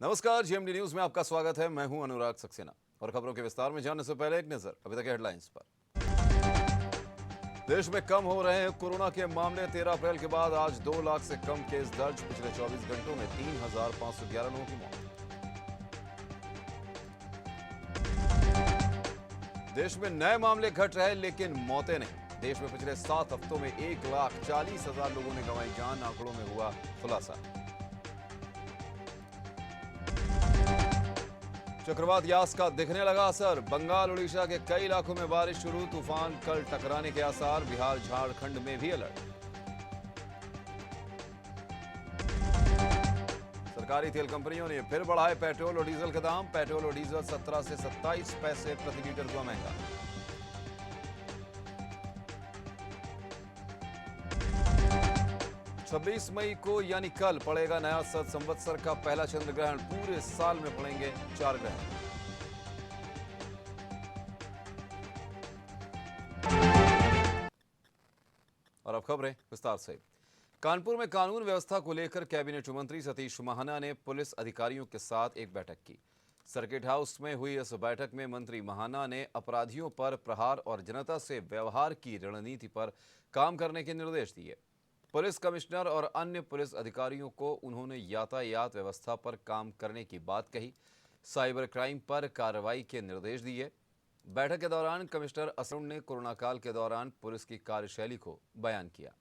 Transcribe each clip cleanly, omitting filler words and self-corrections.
नमस्कार, GMD news में आपका स्वागत है। मैं हूं अनुराग सक्सेना और खबरों के विस्तार में जानने से पहले एक नजर अभी तक हेडलाइंस पर। देश में कम हो रहे हैं कोरोना के मामले। 13 अप्रैल के बाद आज 2 लाख से कम केस दर्ज। पिछले 24 घंटों में 3,511 लोगों की मौत। देश में नए मामले घट रहे लेकिन मौतें नहीं। देश में पिछले 7 हफ्तों में 1,40,000 लोगों ने गंवाई जान। आंकड़ों में हुआ खुलासा। चक्रवात यास का दिखने लगा असर। बंगाल उड़ीसा के कई इलाकों में बारिश शुरू। तूफान कल टकराने के आसार। बिहार झारखंड में भी अलर्ट। सरकारी तेल कंपनियों ने फिर बढ़ाए पेट्रोल और डीजल के दाम। पेट्रोल और डीजल 17 से 27 पैसे प्रति लीटर हुआ महंगा। 26 मई को यानी कल पड़ेगा नया सत संवत्सर का पहला चंद्र ग्रहण। पूरे साल में पड़ेंगे 4 ग्रहण। और अब खबरें विस्तार से। कानपुर में कानून व्यवस्था को लेकर कैबिनेट मंत्री सतीश महाना ने पुलिस अधिकारियों के साथ एक बैठक की। सर्किट हाउस में हुई इस बैठक में मंत्री महाना ने अपराधियों पर प्रहार और जनता से व्यवहार की रणनीति पर काम करने के निर्देश दिए। पुलिस कमिश्नर और अन्य पुलिस अधिकारियों को उन्होंने यातायात व्यवस्था पर काम करने की बात कही। साइबर क्राइम पर कार्रवाई के निर्देश दिए। बैठक के दौरान कमिश्नर असरुण ने कोरोना काल के दौरान पुलिस की कार्यशैली को बयान किया।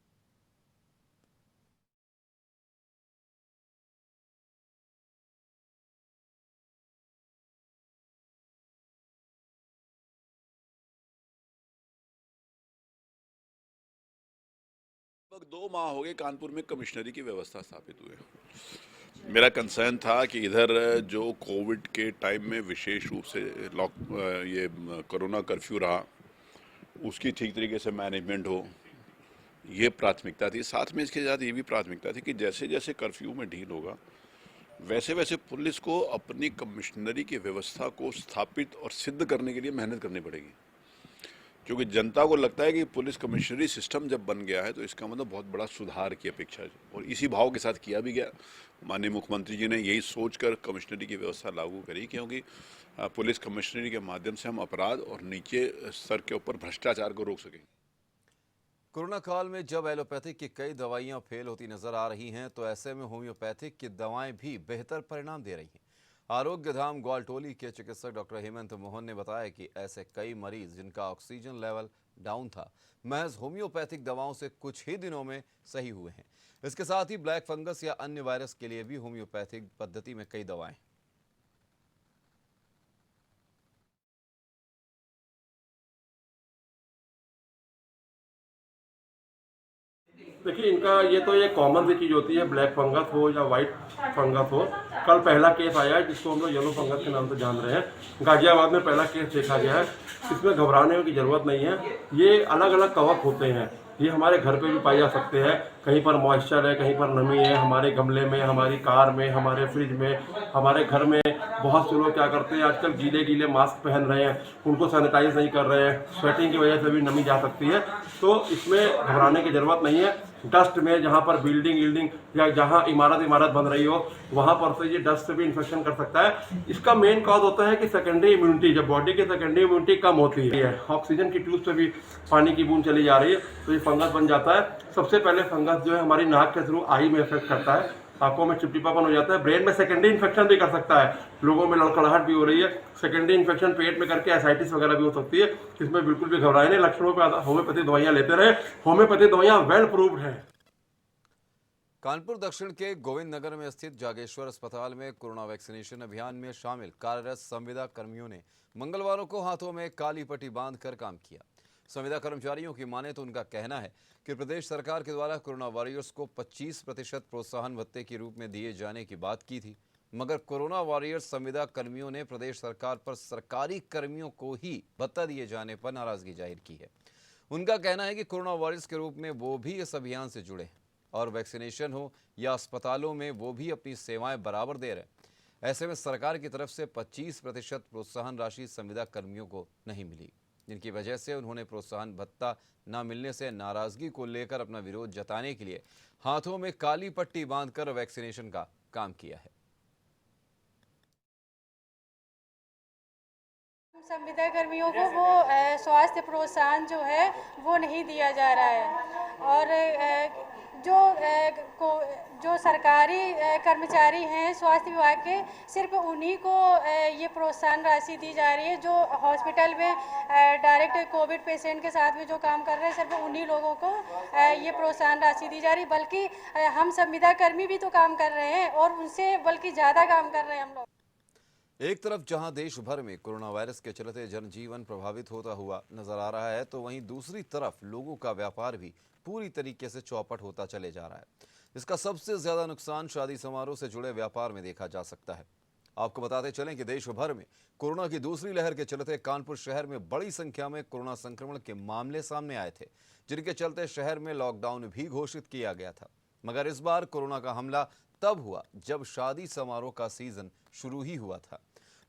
लगभग 2 माह हो गए कानपुर में कमिश्नरी की व्यवस्था स्थापित हुए। मेरा कंसर्न था कि इधर जो कोविड के टाइम में विशेष रूप से ये कोरोना कर्फ्यू रहा, उसकी ठीक तरीके से मैनेजमेंट हो, ये प्राथमिकता थी। साथ में इसके साथ ये भी प्राथमिकता थी कि जैसे जैसे कर्फ्यू में ढील होगा वैसे वैसे पुलिस को अपनी कमिश्नरी की व्यवस्था को स्थापित और सिद्ध करने के लिए मेहनत करनी पड़ेगी, क्योंकि जनता को लगता है कि पुलिस कमिश्नरी सिस्टम जब बन गया है तो इसका मतलब बहुत बड़ा सुधार की अपेक्षा है, और इसी भाव के साथ किया भी गया। माननीय मुख्यमंत्री जी ने यही सोचकर कमिश्नरी की व्यवस्था लागू करी, क्योंकि पुलिस कमिश्नरी के माध्यम से हम अपराध और नीचे स्तर के ऊपर भ्रष्टाचार को रोक सकें। कोरोना काल में जब एलोपैथिक की कई दवाइयां फेल होती नजर आ रही हैं, तो ऐसे में होम्योपैथिक की दवाएं भी बेहतर परिणाम दे रही हैं। आरोग्य धाम ग्वालटोली के चिकित्सक डॉक्टर हेमंत मोहन ने बताया कि ऐसे कई मरीज जिनका ऑक्सीजन लेवल डाउन था, महज होम्योपैथिक दवाओं से कुछ ही दिनों में सही हुए हैं। इसके साथ ही ब्लैक फंगस या अन्य वायरस के लिए भी होम्योपैथिक पद्धति में कई दवाएं। देखिए, इनका ये कॉमन सी चीज़ होती है, ब्लैक फंगस हो या वाइट फंगस हो। कल पहला केस आया है जिसको हम लोग येलो फंगस के नाम से जान रहे हैं। गाजियाबाद में पहला केस देखा गया है। इसमें घबराने की ज़रूरत नहीं है। ये अलग अलग कवक होते हैं। ये हमारे घर पे भी पाए जा सकते हैं। कहीं पर मॉइस्चर है, कहीं पर नमी है, हमारे गमले में, हमारी कार में, हमारे फ्रिज में, हमारे घर में। बहुत से लोग क्या करते हैं, आजकल गीले गीले मास्क पहन रहे हैं, उनको सैनिटाइज नहीं कर रहे हैं। स्वेटिंग की वजह से भी नमी जा सकती है, तो इसमें घबराने की ज़रूरत नहीं है। डस्ट में जहाँ पर बिल्डिंग या जहाँ इमारत बन रही हो, वहाँ पर से ये डस्ट से भी इन्फेक्शन कर सकता है। इसका मेन कॉज होता है कि सेकेंडरी इम्यूनिटी, जब बॉडी की सेकेंडरी इम्यूनिटी कम होती है, ऑक्सीजन की ट्यूब से भी पानी की बूंद चली जा रही है, तो ये फंगस बन जाता है। सबसे पहले फंगस जो है हमारी नाक के थ्रू आई में इफेक्ट करता है, आंखों में चिपचिपापन हो जाता है। ब्रेन में सेकेंडरी इन्फेक्शन भी कर सकता है, लोगों में लड़खड़ाहट भी हो रही है। सेकेंडरी इन्फेक्शन पेट में करके एसाइटिस वगैरह भी हो सकती है। इसमें बिल्कुल भी घबराए नहीं, लक्षणों पर होम्योपैथिक दवाइयाँ लेते रहे। होम्योपैथिक दवाइयाँ वेल प्रूव्ड है। कानपुर दक्षिण के गोविंद नगर में स्थित जागेश्वर अस्पताल में कोरोना वैक्सीनेशन अभियान में शामिल कार्यरत संविदा कर्मियों ने मंगलवार को हाथों में काली पट्टी बांधकर काम किया। संविदा कर्मचारियों की माने तो उनका कहना है कि प्रदेश सरकार के द्वारा कोरोना वॉरियर्स को 25% प्रोत्साहन भत्ते के रूप में दिए जाने की बात की थी, मगर कोरोना वॉरियर्स संविदा कर्मियों ने प्रदेश सरकार पर सरकारी कर्मियों को ही भत्ता दिए जाने पर नाराजगी जाहिर की है। उनका कहना है कि कोरोना वॉरियर्स के रूप में वो भी इस अभियान से जुड़े हैं और वैक्सीनेशन हो या अस्पतालों में वो भी अपनी सेवाएं बराबर दे रहे हैं। ऐसे में सरकार की तरफ से 25% प्रोत्साहन राशि संविदा कर्मियों को नहीं मिली, जिनकी वजह से उन्होंने प्रोत्साहन भत्ता न मिलने से नाराजगी को लेकर अपना विरोध जताने के लिए हाथों में काली पट्टी बांधकर वैक्सीनेशन का काम किया है। संविदा कर्मियों को वो स्वास्थ्य प्रोत्साहन जो है वो नहीं दिया जा रहा है और जो सरकारी कर्मचारी हैं स्वास्थ्य विभाग के सिर्फ उन्हीं को ये प्रोत्साहन राशि दी जा रही है। जो हॉस्पिटल में डायरेक्ट कोविड पेशेंट के साथ में जो काम कर रहे हैं सिर्फ उन्हीं लोगों को ये प्रोत्साहन राशि दी जा रही है, बल्कि हम संविदा कर्मी भी तो काम कर रहे हैं और उनसे बल्कि ज़्यादा काम कर रहे हैं हम लोग। एक तरफ जहां देश भर में कोरोना वायरस के चलते जनजीवन प्रभावित होता हुआ नजर आ रहा है, तो वहीं दूसरी तरफ लोगों का व्यापार भी पूरी तरीके से चौपट होता चले जा रहा है। इसका सबसे ज्यादा नुकसान शादी समारोह से जुड़े व्यापार में देखा जा सकता है। आपको बताते चलें कि देश भर में कोरोना की दूसरी लहर के चलते कानपुर शहर में बड़ी संख्या में कोरोना संक्रमण के मामले सामने आए थे, जिनके चलते शहर में लॉकडाउन भी घोषित किया गया था। मगर इस बार कोरोना का हमला तब हुआ जब शादी समारोह का सीजन शुरू ही हुआ था।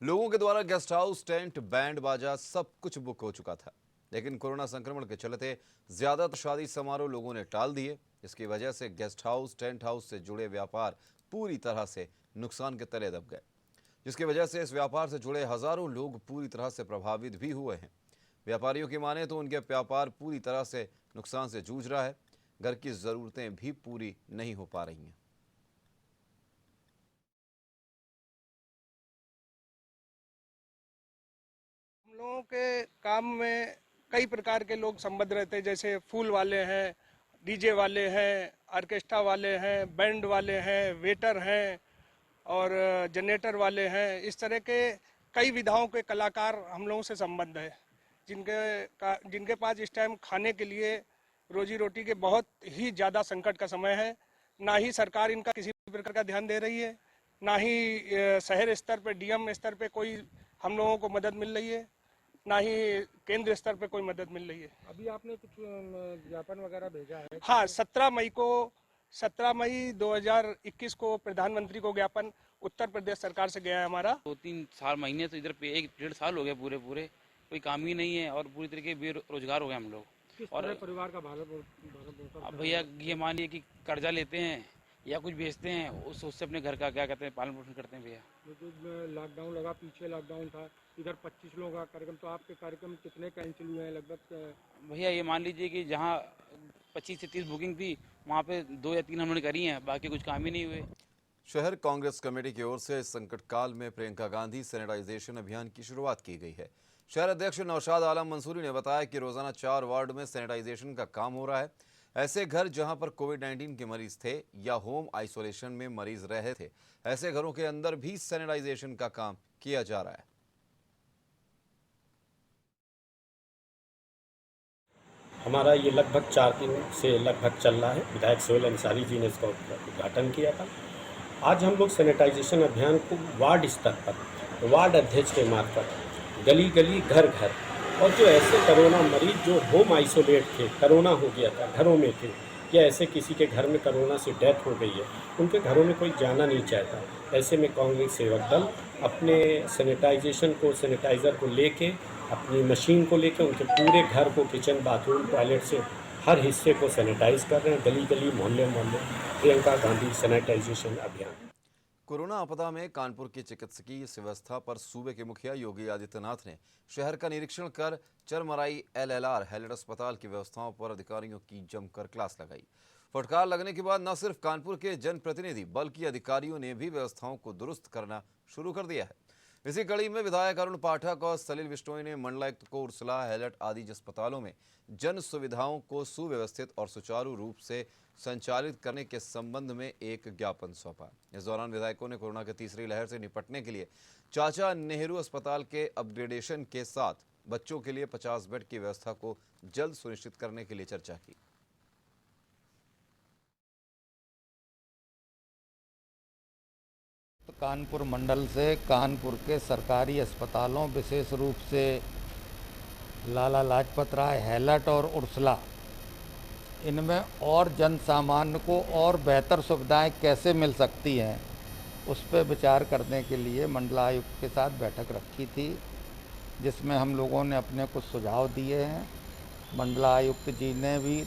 लोगों के द्वारा गेस्ट हाउस, टेंट, बैंड बाजा सब कुछ बुक हो चुका था, लेकिन कोरोना संक्रमण के चलते ज्यादातर शादी समारोह लोगों ने टाल दिए। इसकी वजह से गेस्ट हाउस, टेंट हाउस से जुड़े व्यापार पूरी तरह से नुकसान के तले दब गए, जिसकी वजह से इस व्यापार से जुड़े हजारों लोग पूरी तरह से प्रभावित भी हुए हैं। व्यापारियों की माने तो उनके व्यापार पूरी तरह से नुकसान से जूझ रहा है। घर की जरूरतें भी पूरी नहीं हो पा रही हैं। हम लोगों के काम में कई प्रकार के लोग संबद्ध रहते हैं, जैसे फूल वाले हैं, डीजे वाले हैं, ऑर्केस्ट्रा वाले हैं, बैंड वाले हैं, वेटर हैं और जनरेटर वाले हैं। इस तरह के कई विधाओं के कलाकार हम लोगों से संबंध है, जिनके पास इस टाइम खाने के लिए रोजी रोटी के बहुत ही ज़्यादा संकट का समय है। ना ही सरकार इनका किसी प्रकार का ध्यान दे रही है, ना ही शहर स्तर पे, डीएम स्तर पे कोई हम लोगों को मदद मिल रही है, ना ही केंद्र स्तर पे कोई मदद मिल रही है। अभी आपने कुछ ज्ञापन वगैरह भेजा है? हाँ, 17 मई 2021 को प्रधानमंत्री को ज्ञापन उत्तर प्रदेश सरकार से गया है हमारा। 2-3 महीने तो इधर पे 1-1.5 साल हो गया पूरे कोई काम ही नहीं है और पूरी तरीके बेरोजगार हो गए हम लोग। और परिवार का भार अब भैया ये मानिए कि कर्जा लेते हैं या कुछ बेचते हैं, उससे अपने घर का क्या कहते हैं पालन पोषण करते हैं भैया। लॉकडाउन लगा, पीछे लॉकडाउन था, इधर 25 लोगों का कार्यक्रम, तो आपके कार्यक्रम कितने कैंसिल हुए हैं लगभग? भैया ये मान लीजिए कि जहाँ 25 से 30 बुकिंग थी वहाँ पे 2 या 3 हमने करी हैं, बाकी कुछ काम ही नहीं हुए। शहर कांग्रेस कमेटी की ओर से इस संकट काल में प्रियंका गांधी सैनिटाइजेशन अभियान की शुरुआत की गई है। शहर अध्यक्ष नौशाद आलम मंसूरी ने बताया कि रोजाना 4 वार्ड में सैनिटाइजेशन का काम हो रहा है। ऐसे घर जहां पर कोविड-19 के मरीज थे या होम आइसोलेशन में मरीज रहे थे, ऐसे घरों के अंदर भी सैनिटाइजेशन का काम किया जा रहा है। हमारा ये लगभग 4 दिन से लगभग चल रहा है। विधायक सोहेल अंसारी जी ने इसका उद्घाटन किया था। आज हम लोग सैनिटाइजेशन अभियान को वार्ड स्तर पर, वार्ड अध्यक्ष के मार्फत, गली गली, घर घर, और जो ऐसे कोरोना मरीज जो होम आइसोलेट थे, कोरोना हो गया था, घरों में थे, या ऐसे किसी के घर में कोरोना से डेथ हो गई है, उनके घरों में कोई जाना नहीं चाहता। ऐसे में कांग्रेस सेवक दल अपने सैनिटाइज़र को लेके, अपनी मशीन को लेके उनके पूरे घर को, किचन, बाथरूम, टॉयलेट से हर हिस्से को सैनिटाइज कर रहे हैं। गली गली, मोहल्ले मोहल्ले प्रियंका गांधी सैनिटाइजेशन अभियान। कोरोना आपदा में कानपुर की चिकित्सकीय व्यवस्था पर सूबे के मुखिया योगी आदित्यनाथ ने शहर का निरीक्षण कर चरमराई LLR हेल्थ अस्पताल की व्यवस्थाओं पर अधिकारियों की जमकर क्लास लगाई। फटकार लगने के बाद न सिर्फ कानपुर के जनप्रतिनिधि बल्कि अधिकारियों ने भी व्यवस्थाओं को दुरुस्त करना शुरू कर दिया है। इसी कड़ी में विधायक अरुण पाठक और सलील बिश्नोई ने मंडलायुक्त को उर्सला, हैलट आदि अस्पतालों में जन सुविधाओं को सुव्यवस्थित और सुचारू रूप से संचालित करने के संबंध में एक ज्ञापन सौंपा। इस दौरान विधायकों ने कोरोना की तीसरी लहर से निपटने के लिए चाचा नेहरू अस्पताल के अपग्रेडेशन के साथ बच्चों के लिए 50 बेड की व्यवस्था को जल्द सुनिश्चित करने के लिए चर्चा की। कानपुर मंडल से कानपुर के सरकारी अस्पतालों, विशेष रूप से लाला लाजपत राय, हैलट और उर्सला, इनमें और जन सामान्य को और बेहतर सुविधाएं कैसे मिल सकती हैं, उस पर विचार करने के लिए मंडलायुक्त के साथ बैठक रखी थी, जिसमें हम लोगों ने अपने कुछ सुझाव दिए हैं। मंडलायुक्त जी ने भी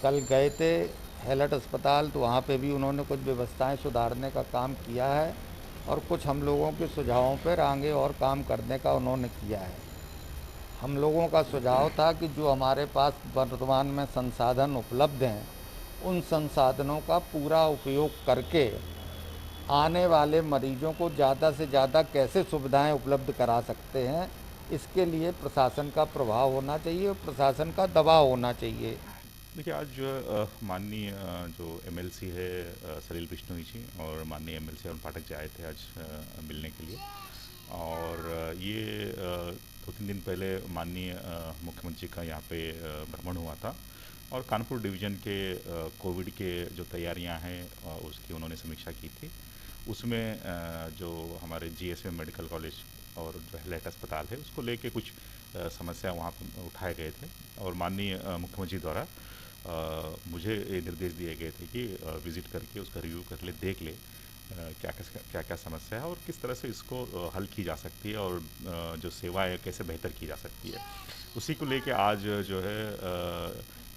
कल गए थे हैलट अस्पताल, तो वहाँ पे भी उन्होंने कुछ व्यवस्थाएं सुधारने का काम किया है। और कुछ हम लोगों के सुझावों पर आगे और काम करने का उन्होंने किया है। हम लोगों का सुझाव था कि जो हमारे पास वर्तमान में संसाधन उपलब्ध हैं, उन संसाधनों का पूरा उपयोग करके आने वाले मरीजों को ज़्यादा से ज़्यादा कैसे सुविधाएं उपलब्ध करा सकते हैं, इसके लिए प्रशासन का प्रभाव होना चाहिए और प्रशासन का दबाव होना चाहिए। देखिए, आज माननीय जो एमएलसी है सलील बिश्नोई जी और माननीय एमएलसी अरुण पाठक जी आए थे आज मिलने के लिए। और ये 2-3 दिन पहले माननीय मुख्यमंत्री का यहाँ पे भ्रमण हुआ था और कानपुर डिवीज़न के कोविड के जो तैयारियां हैं उसकी उन्होंने समीक्षा की थी। उसमें जो हमारे जीएसएम मेडिकल कॉलेज और जो हेलेट अस्पताल है उसको लेके कुछ समस्या वहाँ पर उठाए गए थे और माननीय मुख्यमंत्री द्वारा मुझे ये निर्देश दिए गए थे कि विज़िट करके उसका रिव्यू कर ले, देख ले क्या क्या समस्या है और किस तरह से इसको हल की जा सकती है और जो सेवा है कैसे बेहतर की जा सकती है। उसी को लेके आज जो है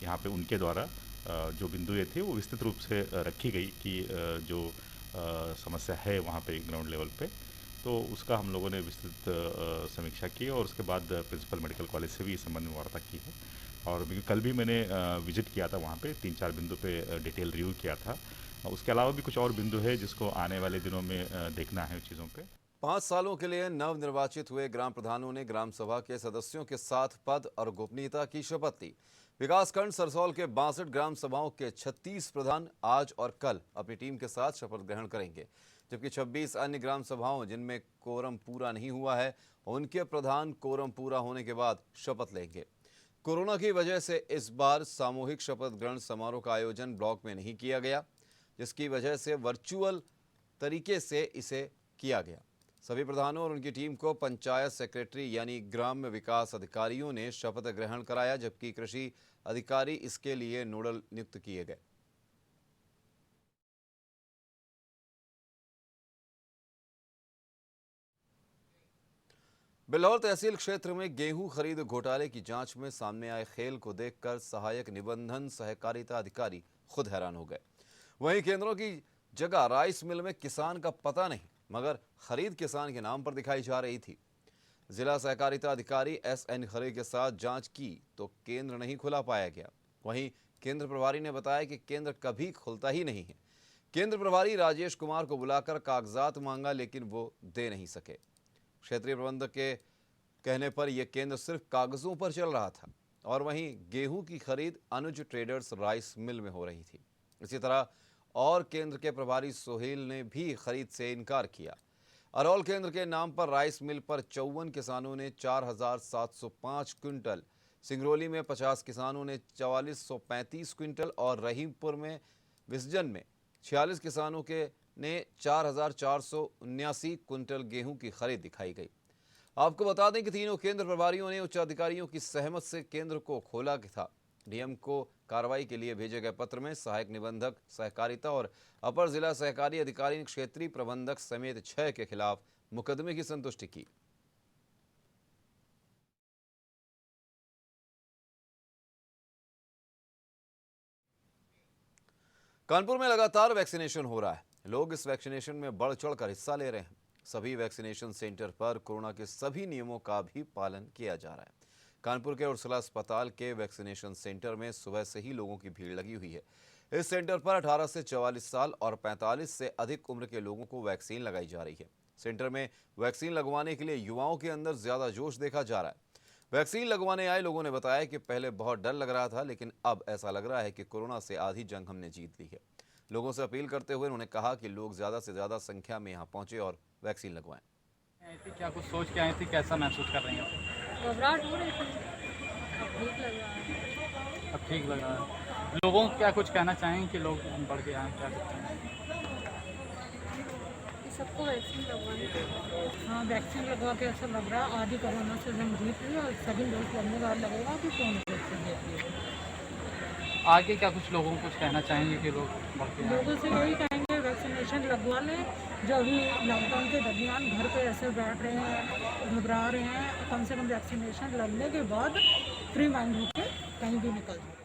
यहाँ पे उनके द्वारा जो बिंदुएं थी वो विस्तृत रूप से रखी गई कि जो समस्या है वहाँ पे ग्राउंड लेवल पे, तो उसका हम लोगों ने विस्तृत समीक्षा की और उसके बाद प्रिंसिपल मेडिकल कॉलेज से भी इस संबंध में वार्ता की है। और कल भी मैंने विजिट किया था वहाँ पे, 3-4 बिंदु पे डिटेल रिव्यू किया था। उसके अलावा भी कुछ और बिंदु है जिसको आने वाले दिनों में देखना है चीज़ों पे। 5 सालों के लिए नवनिर्वाचित हुए ग्राम प्रधानों ने ग्राम सभा के सदस्यों के साथ पद और गोपनीयता की शपथ ली। विकासखंड सरसौल के 62 ग्राम सभाओं के 36 प्रधान आज और कल अपनी टीम के साथ शपथ ग्रहण करेंगे, जबकि 26 अन्य ग्राम सभाओं जिनमें कोरम पूरा नहीं हुआ है उनके प्रधान कोरम पूरा होने के बाद शपथ लेंगे। कोरोना की वजह से इस बार सामूहिक शपथ ग्रहण समारोह का आयोजन ब्लॉक में नहीं किया गया, जिसकी वजह से वर्चुअल तरीके से इसे किया गया। सभी प्रधानों और उनकी टीम को पंचायत सेक्रेटरी यानी ग्राम्य विकास अधिकारियों ने शपथ ग्रहण कराया, जबकि कृषि अधिकारी इसके लिए नोडल नियुक्त किए गए। बिल्हौर तहसील क्षेत्र में गेहूं खरीद घोटाले की जांच में सामने आए खेल को देखकर सहायक निबंधन सहकारिता अधिकारी खुद हैरान हो गए। वहीं केंद्रों की जगह राइस मिल में किसान का पता नहीं, मगर खरीद किसान के नाम पर दिखाई जा रही थी। जिला सहकारिता अधिकारी SN खरे के साथ जांच की तो केंद्र नहीं खुला पाया गया। वहीं केंद्र प्रभारी ने बताया कि केंद्र कभी खुलता ही नहीं है। केंद्र प्रभारी राजेश कुमार को बुलाकर कागजात मांगा, लेकिन वो दे नहीं सके। क्षेत्रीय प्रबंधक के कहने पर यह केंद्र सिर्फ कागजों पर चल रहा था और वहीं गेहूं की खरीद अनुज ट्रेडर्स राइस मिल में हो रही थी। इसी तरह और केंद्र के प्रभारी सोहेल ने भी खरीद से इनकार किया। अरौल केंद्र के नाम पर राइस मिल पर 54 किसानों ने 4705 क्विंटल, सिंगरौली में 50 किसानों ने 4435 क्विंटल और रहीमपुर में विसर्जन में 46 किसानों के ने 4479 क्विंटल गेहूं की खरीद दिखाई गई। आपको बता दें कि तीनों केंद्र प्रभारियों ने उच्च अधिकारियों की सहमत से केंद्र को खोला था। डीएम को कार्रवाई के लिए भेजे गए पत्र में सहायक निबंधक सहकारिता और अपर जिला सहकारी अधिकारी ने क्षेत्रीय प्रबंधक समेत 6 के खिलाफ मुकदमे की संतुष्टि की। कानपुर में लगातार वैक्सीनेशन हो रहा है। लोग इस वैक्सीनेशन में बढ़ चढ़कर हिस्सा ले रहे हैं। सभी वैक्सीनेशन सेंटर पर कोरोना के सभी नियमों का भी पालन किया जा रहा है। कानपुर के उर्सुला अस्पताल के वैक्सीनेशन सेंटर में सुबह से ही लोगों की भीड़ लगी हुई है। इस सेंटर पर 18 से 44 साल और 45 से अधिक उम्र के लोगों को वैक्सीन लगाई जा रही है। सेंटर में वैक्सीन लगवाने के लिए युवाओं के अंदर ज्यादा जोश देखा जा रहा है। वैक्सीन लगवाने आए लोगों ने बताया कि पहले बहुत डर लग रहा था, लेकिन अब ऐसा लग रहा है कि कोरोना से आधी जंग हमने जीत ली है। लोगों से अपील करते हुए उन्होंने कहा कि लोग ज्यादा से ज्यादा संख्या में यहाँ पहुंचे और वैक्सीन लगवाएं। क्या कुछ सोच के आई थी, कैसा महसूस कर रही हैं? घबराहट हो रही थी, अब ठीक लग रहा है। अब ठीक लग रहा है। लोगों को क्या कुछ कहना चाहेंगे कि लोग बढ़ के आए, क्या सकते हैं? सबको वैक्सीन लगवानी चाहिए। हाँ, वैक्सीन लगवा के ऐसा लग रहा है आधी कोरोना से हम जीत लिए और सभी लोग लगने का लगेगा कि कौन वैक्सीन देती है। आगे क्या कुछ लोगों को कुछ कहना चाहेंगे कि लोग बढ़ के आए? लोगों से यही कहेंगे वैक्सीनेशन लगवा लें। जो अभी लॉकडाउन के दरमियान घर पे ऐसे बैठ रहे हैं, घबरा रहे हैं, कम से कम वैक्सीनेशन लगने के बाद फ्री माइंड होकर कहीं भी निकल जाए।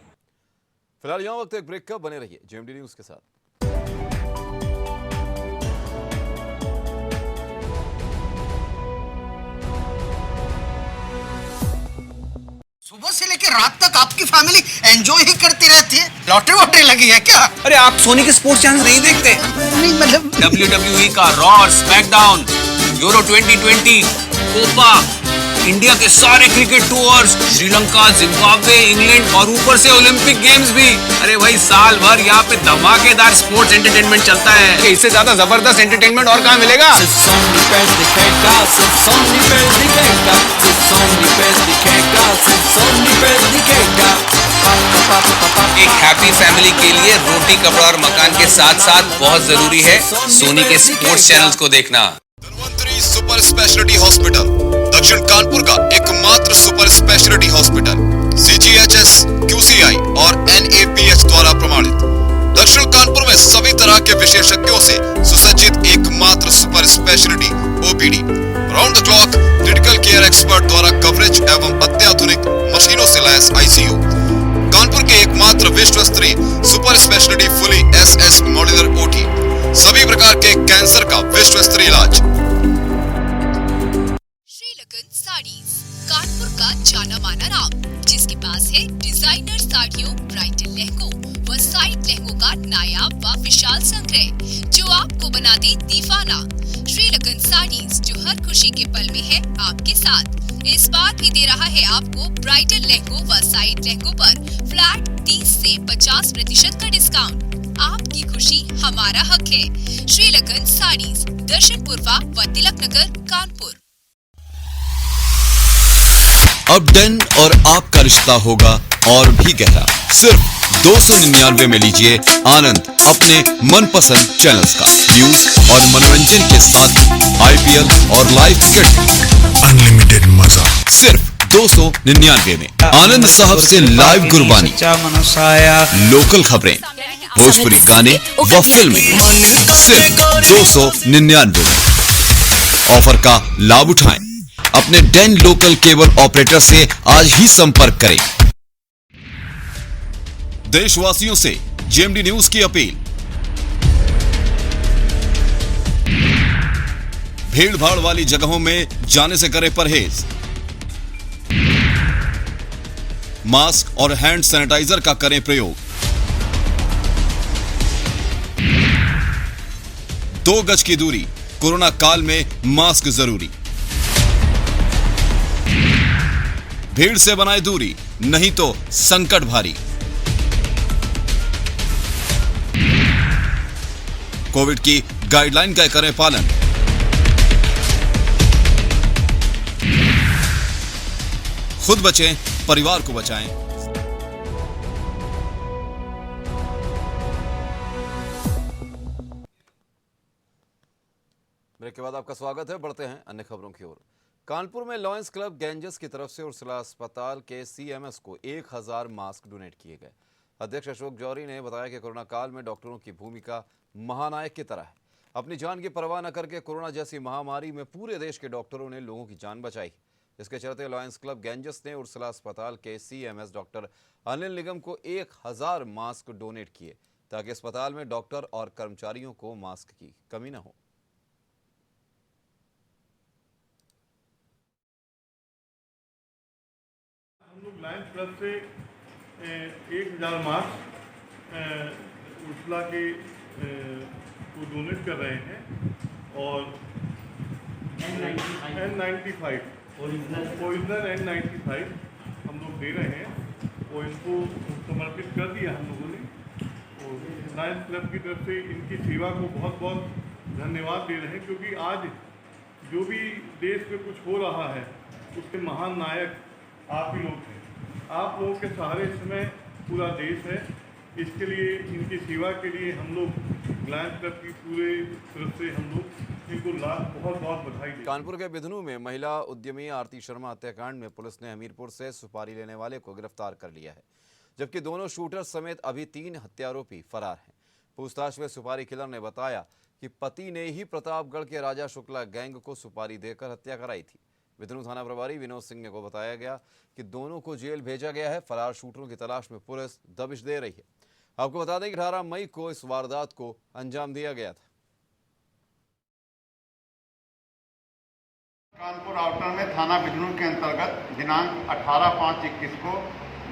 फिलहाल यहाँ वक्त एक ब्रेक का, बने रहिए JMD न्यूज़ के साथ। सुबह से लेकर रात तक आपकी फैमिली एंजॉय ही करती रहती है। लॉटरी वॉटरी लगी है क्या? अरे आप सोनी के स्पोर्ट्स चैनल नहीं देखते? नहीं मतलब WWE का Raw, SmackDown, Euro 2020, Copa, India के सारे cricket tours, Sri Lanka, Zimbabwe, England और ऊपर से ओलंपिक गेम्स भी। अरे भाई साल भर यहाँ पे धमाकेदार स्पोर्ट्स एंटरटेनमेंट चलता है। इससे ज्यादा जबरदस्त एंटरटेनमेंट और कहाँ मिलेगा? एक हैप्पी फैमिली के लिए रोटी, कपड़ा और मकान के साथ साथ बहुत जरूरी है सोनी के स्पोर्ट्स चैनल्स को देखना। धन्वंतरी सुपर स्पेशलिटी हॉस्पिटल, दक्षिण कानपुर का एकमात्र super speciality hospital, CGHS, QCI और NABH द्वारा प्रमाणित। दक्षिण कानपुर में सभी तरह के विशेषज्ञों से सुसज्जित एकमात्र super speciality OPD, round the clock critical care expert द्वारा कवरेज एवं अत्याधुनिक मशीनों से लैस ICU। कानपुर के एकमात्र विश्व स्तरीय super speciality fully SS modular OT, सभी प्रकार के कैंसर का विश्व स्तरीय इलाज। श्रीलकन साड़ीज, कानपुर का जाना माना नाम, जिसके पास है डिजाइनर साड़ियों, ब्राइडल लहंगों व साइड लहंगों का नायाब व विशाल संग्रह, जो आपको बना दे दीवाना। श्रीलकन साड़ीज, जो हर खुशी के पल में है आपके साथ, इस बार भी दे रहा है आपको ब्राइडल लहंगों व साइड लहंगों पर फ्लैट 30 से 50% का डिस्काउंट। आपकी खुशी हमारा हक है। श्रीलकन साड़ीज, दर्शन पूर्वा व तिलक नगर, कानपुर। अब डन और आपका रिश्ता होगा और भी गहरा। सिर्फ 299 में लीजिए आनंद अपने मनपसंद चैनल्स का, न्यूज और मनोरंजन के साथ IPL और लाइव क्रिकेट, अनलिमिटेड मजा सिर्फ 299 में। आनंद साहब से लाइव गुरबानी, लोकल खबरें, भोजपुरी गाने व फिल्में सिर्फ 299 में। ऑफर का लाभ उठाएं। अपने डेन लोकल केबल ऑपरेटर से आज ही संपर्क करें। देशवासियों से GMD न्यूज की अपील, भीड़ भाड़ वाली जगहों में जाने से करें परहेज। मास्क और हैंड सैनिटाइजर का करें प्रयोग। 2 गज की दूरी, कोरोना काल में मास्क जरूरी। भीड़ से बनाए दूरी, नहीं तो संकट भारी। कोविड की गाइडलाइन का करें पालन। खुद बचें, परिवार को बचाएं। ब्रेक के बाद आपका स्वागत है। बढ़ते हैं अन्य खबरों की ओर। कानपुर में लॉयंस क्लब गैंजेस की तरफ से उर्सला अस्पताल के CMS को 1000 मास्क डोनेट किए गए। अध्यक्ष अशोक जौहरी ने बताया कि कोरोना काल में डॉक्टरों की भूमिका महानायक की तरह है। अपनी जान की परवाह न करके कोरोना जैसी महामारी में पूरे देश के डॉक्टरों ने लोगों की जान बचाई। इसके चलते लॉयंस क्लब गैंजेस ने उर्सला अस्पताल के CMS डॉक्टर अनिल निगम को 1000 मास्क डोनेट किए, ताकि अस्पताल में डॉक्टर और कर्मचारियों को मास्क की कमी न हो। हम लोग लायंस क्लब से 1000 मास्क उर्सला के को डोनेट कर रहे हैं और N95 ओरिजिनल N95 हम लोग दे रहे हैं और इनको समर्पित कर दिया हम लोगों ने। और लायंस क्लब की तरफ से इनकी सेवा को बहुत बहुत धन्यवाद दे रहे हैं, क्योंकि आज जो भी देश में कुछ हो रहा है उसके महान नायक आप ही लोग हैं। आप लोगों के सहारे इस समय पूरा देश है। इसके लिए, इनकी सेवा के लिए हम लोग लायंस क्लब की पूरे तरफ से हम लोग इनको बहुत बहुत बधाई देते हैं। कानपुर के बिधनू में महिला उद्यमी आरती शर्मा हत्याकांड में पुलिस ने हमीरपुर से सुपारी लेने वाले को गिरफ्तार कर लिया है, जबकि दोनों शूटर समेत अभी 3 हत्यारोपी फरार हैं। पूछताछ में सुपारी किलर ने बताया कि पति ने ही प्रतापगढ़ के राजा शुक्ला गैंग को सुपारी देकर हत्या कराई थी। बिधनू थाना प्रभारी विनोद सिंह ने को बताया गया कि दोनों को जेल भेजा गया है। फरार शूटरों की तलाश में पुलिस दबिश दे रही है। आपको बता दें कि 18 मई को इस वारदात को अंजाम दिया गया था। कानपुर आउटर में थाना बिजनूर के अंतर्गत दिनांक 18/5/21 को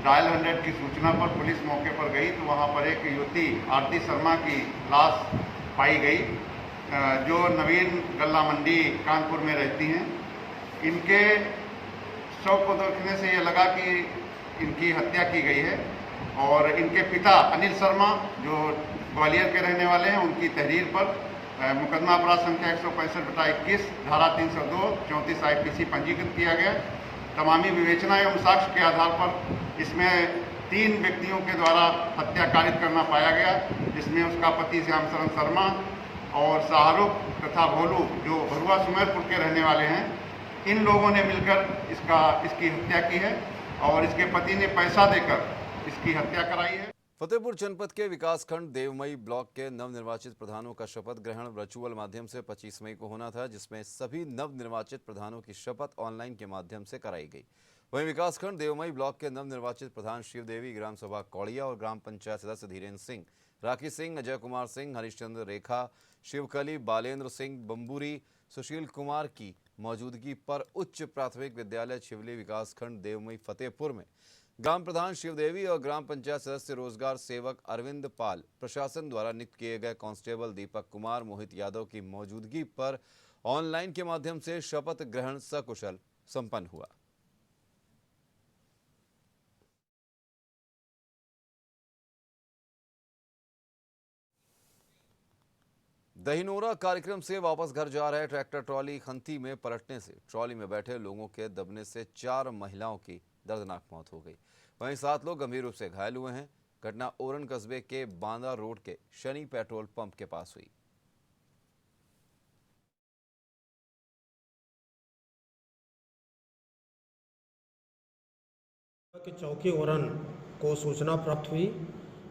डायल 100 की सूचना पर पुलिस मौके पर गई तो वहां पर एक युवती आरती शर्मा की लाश पाई गई, जो नवीन गल्ला मंडी कानपुर में रहती हैं। इनके शव को देखने से ये लगा कि इनकी हत्या की गई है और इनके पिता अनिल शर्मा जो ग्वालियर के रहने वाले हैं, उनकी तहरीर पर मुकदमा अपराध संख्या 165/21 धारा 302 34 IPC पंजीकृत किया गया। तमामी विवेचना एवं साक्ष्य के आधार पर इसमें 3 व्यक्तियों के द्वारा हत्या कारित करना पाया गया, जिसमें उसका पति श्याम शरण शर्मा और शाहरुख तथा भोलू जो भरुआ सुमेरपुर के रहने वाले हैं, इन लोगों ने मिलकर इसकी हत्या की है और इसके पति ने पैसा देकर इसकी हत्या कराई है। फतेहपुर जनपद के विकासखंड देवमई ब्लॉक के नवनिर्वाचित प्रधानों का शपथ ग्रहण वर्चुअल माध्यम से 25 मई को होना था, जिसमें सभी नवनिर्वाचित प्रधानों की शपथ ऑनलाइन के माध्यम से कराई गई। वहीं विकासखंड देवमई ब्लॉक के नवनिर्वाचित प्रधान शिवदेवी, ग्राम सभा कौड़िया और ग्राम पंचायत सदस्य धीरेन्द्र सिंह, राखी सिंह, अजय कुमार सिंह, हरिश्चंद्र रेखा, शिवकली, बालेंद्र सिंह, बम्बूरी, सुशील कुमार की मौजूदगी पर उच्च प्राथमिक विद्यालय छिवली विकासखंड देवमई फतेहपुर में ग्राम प्रधान शिवदेवी और ग्राम पंचायत सदस्य रोजगार सेवक अरविंद पाल, प्रशासन द्वारा नियुक्त किए गए कांस्टेबल दीपक कुमार, मोहित यादव की मौजूदगी पर ऑनलाइन के माध्यम से शपथ ग्रहण सकुशल संपन्न हुआ। दहीनोरा कार्यक्रम से वापस घर जा रहे ट्रैक्टर ट्रॉली खंती में पलटने से ट्रॉली में बैठे लोगों के दबने से 4 महिलाओं की दर्दनाक मौत हो गई। वहीं 7 लोग गंभीर रूप से घायल हुए हैं। घटना ओरन कस्बे के बांदा रोड के शनि पेट्रोल पंप के पास हुई। कि चौकी ओरन को सूचना प्राप्त हुई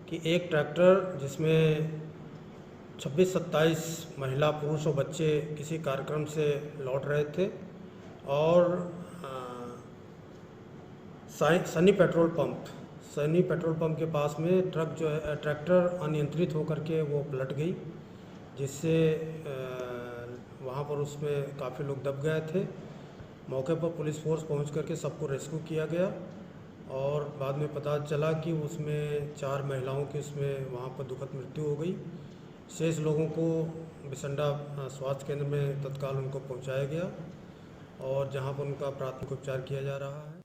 कि एक ट्रैक्टर जिसमें 26-27 महिला, पुरुष और बच्चे किसी कार्यक्रम से लौट रहे थे और सनी पेट्रोल पंप के पास में ट्रैक्टर अनियंत्रित होकर के वो पलट गई, जिससे वहाँ पर उसमें काफ़ी लोग दब गए थे। मौके पर पुलिस फोर्स पहुँच करके सबको रेस्क्यू किया गया और बाद में पता चला कि उसमें 4 महिलाओं की उसमें वहाँ पर दुखद मृत्यु हो गई। शेष लोगों को बिसंडा स्वास्थ्य केंद्र में तत्काल उनको पहुंचाया गया और जहां पर उनका प्राथमिक उपचार किया जा रहा है।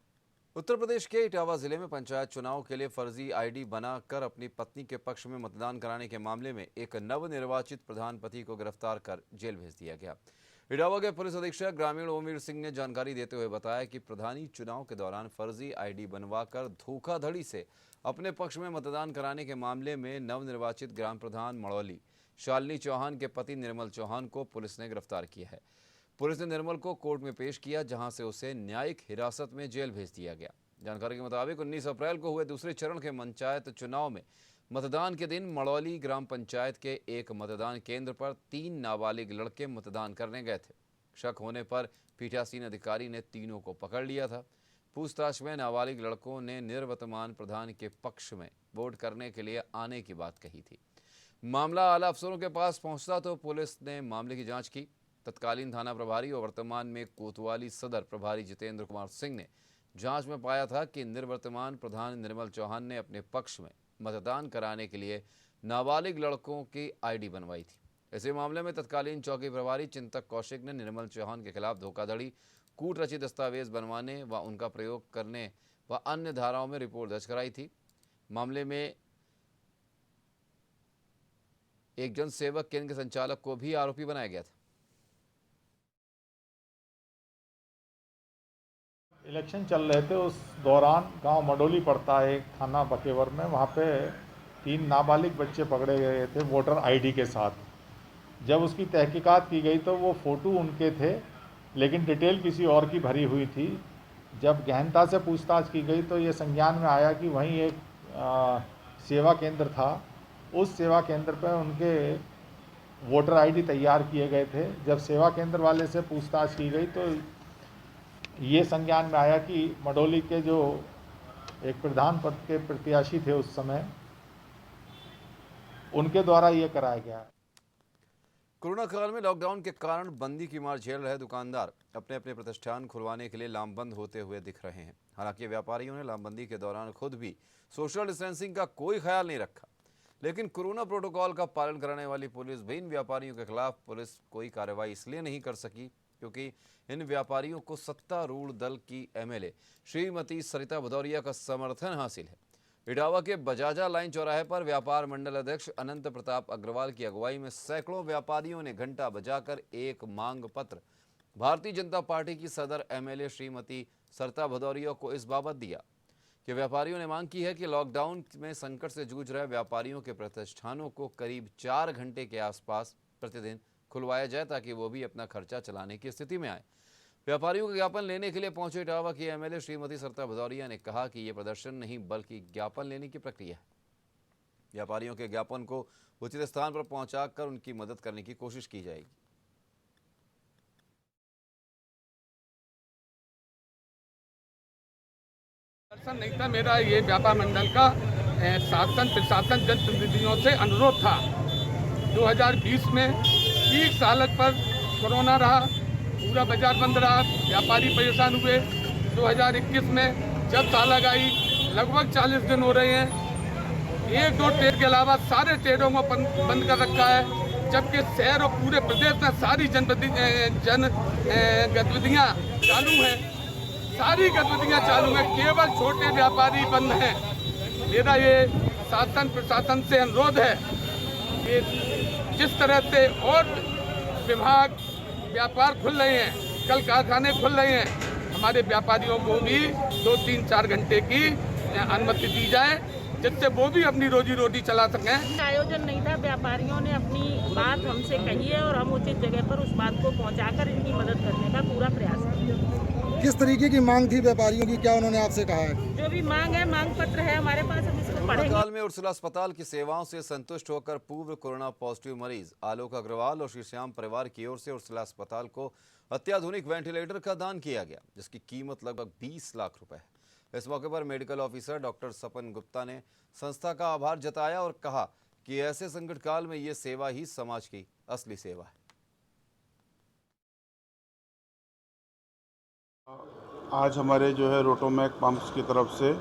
उत्तर प्रदेश के इटावा जिले में पंचायत चुनाव के लिए फर्जी आईडी बनाकर अपनी पत्नी के पक्ष में मतदान कराने के मामले में एक नवनिर्वाचित प्रधान पति को गिरफ्तार कर जेल भेज दिया गया। इटावा के पुलिस अधीक्षक ग्रामीण ओमवीर सिंह ने जानकारी देते हुए बताया कि प्रधानी चुनाव के दौरान फर्जी आईडी बनवाकर धोखाधड़ी से अपने पक्ष में मतदान कराने के मामले में नवनिर्वाचित ग्राम प्रधान मड़ौली शालिनी चौहान के पति निर्मल चौहान को पुलिस ने गिरफ्तार किया है। पुलिस ने निर्मल को कोर्ट में पेश किया, जहां से उसे न्यायिक हिरासत में जेल भेज दिया गया। जानकारी के मुताबिक 19 अप्रैल को हुए दूसरे चरण के पंचायत चुनाव में मतदान के दिन मड़ौली ग्राम पंचायत के एक मतदान केंद्र पर 3 नाबालिग लड़के मतदान करने गए थे। शक होने पर पीठासीन अधिकारी ने तीनों को पकड़ लिया था। पूछताछ में नाबालिग लड़कों ने निवर्तमान प्रधान के पक्ष में वोट करने के लिए आने की बात कही थी। मामला आला अफसरों के पास पहुंचता तो पुलिस ने मामले की जांच की। तत्कालीन थाना प्रभारी और वर्तमान में कोतवाली सदर प्रभारी जितेंद्र कुमार सिंह ने जांच में पाया था कि निर्वर्तमान प्रधान निर्मल चौहान ने अपने पक्ष में मतदान कराने के लिए नाबालिग लड़कों की आईडी बनवाई थी। इसी मामले में तत्कालीन चौकी प्रभारी चिंतक कौशिक ने निर्मल चौहान के खिलाफ धोखाधड़ी, कूट रचित दस्तावेज बनवाने व उनका प्रयोग करने व अन्य धाराओं में रिपोर्ट दर्ज कराई थी। मामले में एक जन सेवक केंद्र के संचालक को भी आरोपी बनाया गया था। इलेक्शन चल रहे थे, उस दौरान गांव मडोली पड़ता है, एक थाना बकेवर में, वहाँ पे 3 नाबालिग बच्चे पकड़े गए थे वोटर आईडी के साथ। जब उसकी तहकीकात की गई तो वो फ़ोटो उनके थे, लेकिन डिटेल किसी और की भरी हुई थी। जब गहनता से पूछताछ की गई तो ये संज्ञान में आया कि वहीं एक सेवा केंद्र था, उस सेवा केंद्र पर उनके वोटर आईडी तैयार किए गए थे। जब सेवा केंद्र वाले से पूछताछ की गई तो ये संज्ञान में आया कि मडोली के जो एक प्रधान पद के प्रत्याशी थे उस समय, उनके द्वारा ये कराया गया है। कोरोना काल में लॉकडाउन के कारण बंदी की मार झेल रहे दुकानदार अपने अपने प्रतिष्ठान खुलवाने के लिए लामबंद होते हुए दिख रहे हैं। हालांकि व्यापारियों ने लामबंदी के दौरान खुद भी सोशल डिस्टेंसिंग का कोई ख्याल नहीं रखा, लेकिन कोरोना प्रोटोकॉल का पालन करने वाली पुलिस भी इन व्यापारियों के खिलाफ पुलिस कोई कार्रवाई इसलिए नहीं कर सकी क्योंकि इन व्यापारियों को सत्तारूढ़ दल की एमएलए श्रीमती सरिता भदौरिया का समर्थन हासिल है। इटावा के बजाजा लाइन चौराहे पर व्यापार मंडल अध्यक्ष अनंत प्रताप अग्रवाल की अगुवाई में सैकड़ों व्यापारियों ने घंटा बजाकर एक मांग पत्र भारतीय जनता पार्टी की सदर एमएलए श्रीमती सरिता भदौरिया को इस बाबत दिया कि व्यापारियों ने मांग की है कि लॉकडाउन में संकट से जूझ रहे व्यापारियों के प्रतिष्ठानों को करीब 4 घंटे के आसपास प्रतिदिन खुलवाया जाए ताकि वो भी अपना खर्चा चलाने की स्थिति में आए। व्यापारियों का ज्ञापन लेने के लिए पहुंचे इटावा की एमएलए श्रीमती सरिता भदौरिया ने कहा कि ये प्रदर्शन नहीं बल्कि ज्ञापन लेने की प्रक्रिया है। व्यापारियों के ज्ञापन को उचित स्थान पर पहुंचाकर उनकी मदद करने की कोशिश की जाएगी। प्रदर्शन नहीं था मेरा, ये व्यापार मंडल का शासन प्रशासन जनप्रतिनिधियों से अनुरोध था। 2020 में पीक साल पर कोरोना रहा, पूरा बाजार बंद रहा, व्यापारी परेशान हुए। 2021 में जब तालाबंदी आई, लगभग 40 दिन हो रहे हैं, 1-2 ट्रेड के अलावा सारे ट्रेडों को बंद कर रखा है, जबकि शहर और पूरे प्रदेश में सारी जन गतिविधियाँ चालू हैं, सारी गतिविधियाँ चालू हैं, केवल छोटे व्यापारी बंद हैं। मेरा ये शासन प्रशासन से अनुरोध है कि जिस तरह से और विभाग व्यापार खुल रहे हैं, कल कारखाने खुल रहे हैं, हमारे व्यापारियों को भी 2-3-4 घंटे की अनुमति दी जाए जिससे वो भी अपनी रोजी रोटी चला सकें। आयोजन नहीं था, व्यापारियों ने अपनी बात हमसे कही है और हम उचित जगह पर उस बात को पहुंचाकर इनकी मदद करने का पूरा प्रयास करेंगे। किस तरीके की मांग थी व्यापारियों की, क्या उन्होंने आपसे कहा है? जो भी मांग है, मांग पत्र है हमारे पास, हम इसको पढ़ेंगे। काल में उर्सुला अस्पताल की सेवाओं से संतुष्ट होकर पूर्व कोरोना पॉजिटिव मरीज आलोक अग्रवाल और श्री श्याम परिवार की ओर से उर्सुला अस्पताल को अत्याधुनिक वेंटिलेटर का दान किया गया, जिसकी कीमत लगभग 20 लाख रुपए है। इस मौके पर मेडिकल ऑफिसर डॉक्टर सपन गुप्ता ने संस्था का आभार जताया और कहा कि ऐसे संकट काल में ये सेवा ही समाज की असली सेवा है। आज हमारे जो है रोटोमैक पंप्स की तरफ से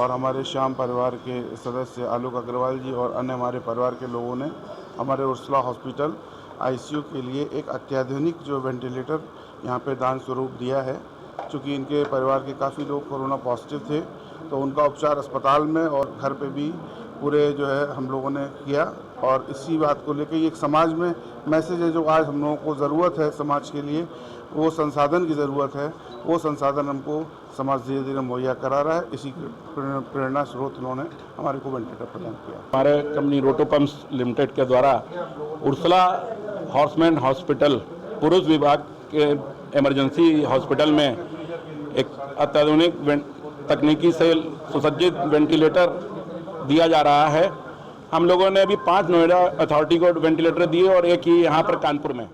और हमारे श्याम परिवार के सदस्य आलोक अग्रवाल जी और अन्य हमारे परिवार के लोगों ने हमारे उर्सुला हॉस्पिटल आईसीयू के लिए एक अत्याधुनिक जो वेंटिलेटर यहाँ पे दान स्वरूप दिया है। चूँकि इनके परिवार के काफ़ी लोग कोरोना पॉजिटिव थे, तो उनका उपचार अस्पताल में और घर पे भी पूरे जो है हम लोगों ने किया। और इसी बात को लेकर एक समाज में मैसेज है, जो आज हम लोगों को ज़रूरत है समाज के लिए, वो संसाधन की ज़रूरत है, वो संसाधन हमको समाज धीरे धीरे मुहैया करा रहा है। इसी प्रेरणा स्रोत उन्होंने हमारे को वेंटिलेटर प्रदान किया। हमारे कंपनी रोटो पंप्स लिमिटेड के द्वारा उर्सुला हॉर्समैन हॉस्पिटल पुरुष विभाग के इमरजेंसी हॉस्पिटल में एक अत्याधुनिक तकनीकी से सुसज्जित वेंटिलेटर दिया जा रहा है। हम लोगों ने अभी 5 नोएडा अथॉरिटी को वेंटिलेटर दिए और एक ही यहाँ पर कानपुर में।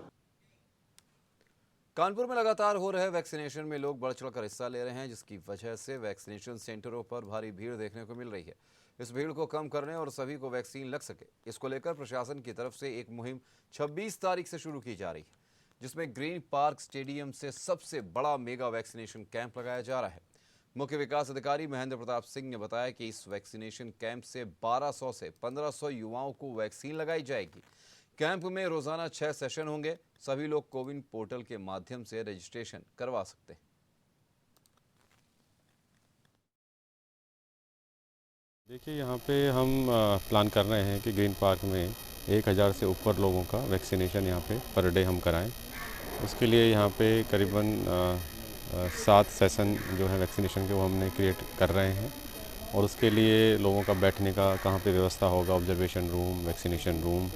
कानपुर में लगातार हो रहे वैक्सीनेशन में लोग बढ़ चढ़कर हिस्सा ले रहे हैं, जिसकी वजह से वैक्सीनेशन सेंटरों पर भारी भीड़ देखने को मिल रही है। इस भीड़ को कम करने और सभी को वैक्सीन लग सके, इसको लेकर प्रशासन की तरफ से एक मुहिम 26 तारीख से शुरू की जा रही है, जिसमें ग्रीन पार्क स्टेडियम से सबसे बड़ा मेगा वैक्सीनेशन कैंप लगाया जा रहा है। मुख्य विकास अधिकारी महेंद्र प्रताप सिंह ने बताया कि इस वैक्सीनेशन कैंप से 1200 से 1500 युवाओं को वैक्सीन लगाई जाएगी। कैंप में रोजाना 6 सेशन होंगे। सभी लोग कोविन पोर्टल के माध्यम से रजिस्ट्रेशन करवा सकते हैं। देखिए, यहाँ पे हम प्लान कर रहे हैं कि ग्रीन पार्क में 1000 से ऊपर लोगों का वैक्सीनेशन यहाँ पे पर डे हम कराएं। उसके लिए यहाँ पे करीबन 7 सेशन जो है वैक्सीनेशन के वो हमने क्रिएट कर रहे हैं और उसके लिए लोगों का बैठने का कहाँ पे व्यवस्था होगा, observation room, vaccination room,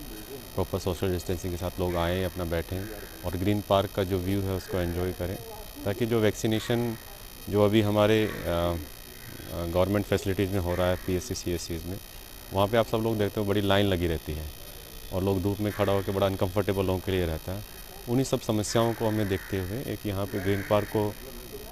proper social distancing के साथ लोग आएँ, अपना बैठें और ग्रीन पार्क का जो व्यू है उसको एंजॉय करें, ताकि जो वैक्सीनेशन जो अभी हमारे गवर्नमेंट फैसिलिटीज़ में हो रहा है, पीएससी सीएससीज़ में, वहाँ पे आप सब लोग देखते हो बड़ी लाइन लगी रहती है और लोग धूप में खड़ा होकर बड़ा अनकम्फर्टेबल लोगों के लिए रहता है। उन्हीं सब समस्याओं को हमें देखते हुए एक यहाँ पे ग्रीन पार्क को